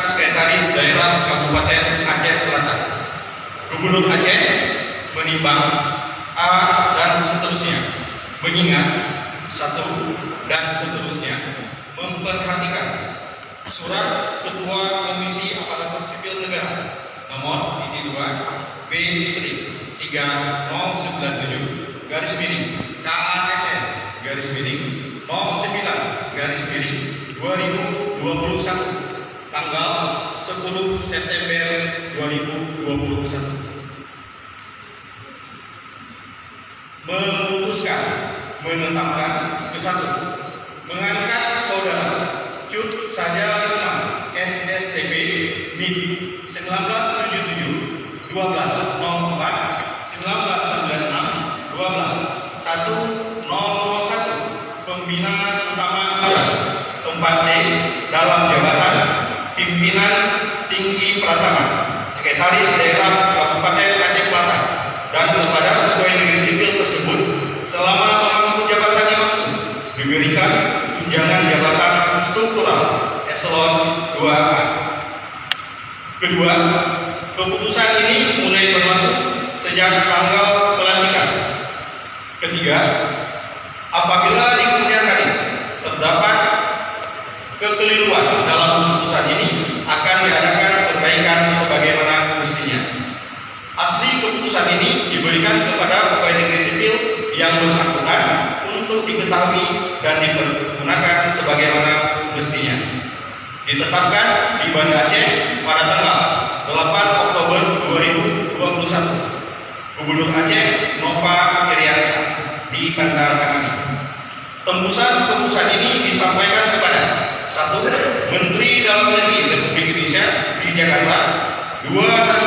Sekretaris Daerah Kabupaten Aceh Selatan. Gubernur Aceh menimbang A dan seterusnya, mengingat satu dan seterusnya, memperhatikan Surat Ketua Komisi Aparatur Sipil Negara nomor 2 B/3097 KASN /09/2021 tanggal 10 September 2021 memutuskan menetapkan ke-1 mengangkat saudara Cut Syazalisma SSTP NIP 1977 12 04 1996 12 1001 pembina utama tempat C dalam jabatan pimpinan tinggi Pelaksana Sekretaris Daerah Kabupaten Aceh Selatan dan kepada pegawai negeri sipil tersebut selama memangku jabatan dimaksud diberikan tunjangan jabatan struktural eselon 2A. Kedua, keputusan ini mulai berlaku sejak tanggal pelantikan. Ketiga, apabila di kemudian hari terdapat kekeliruan dalam keputusan ini akan diadakan perbaikan sebagaimana mestinya. Asli keputusan ini diberikan kepada pegawai negeri sipil yang bersangkutan untuk diketahui dan dipergunakan sebagaimana mestinya. Ditetapkan di Banda Aceh pada tanggal 8 Oktober 2021. Gubernur Aceh Nova Iriansa di Banda Kami. Tembusan keputusan ini disampaikan kepada 1. Menteri Dalam Negeri Republik Indonesia di Jakarta, 2.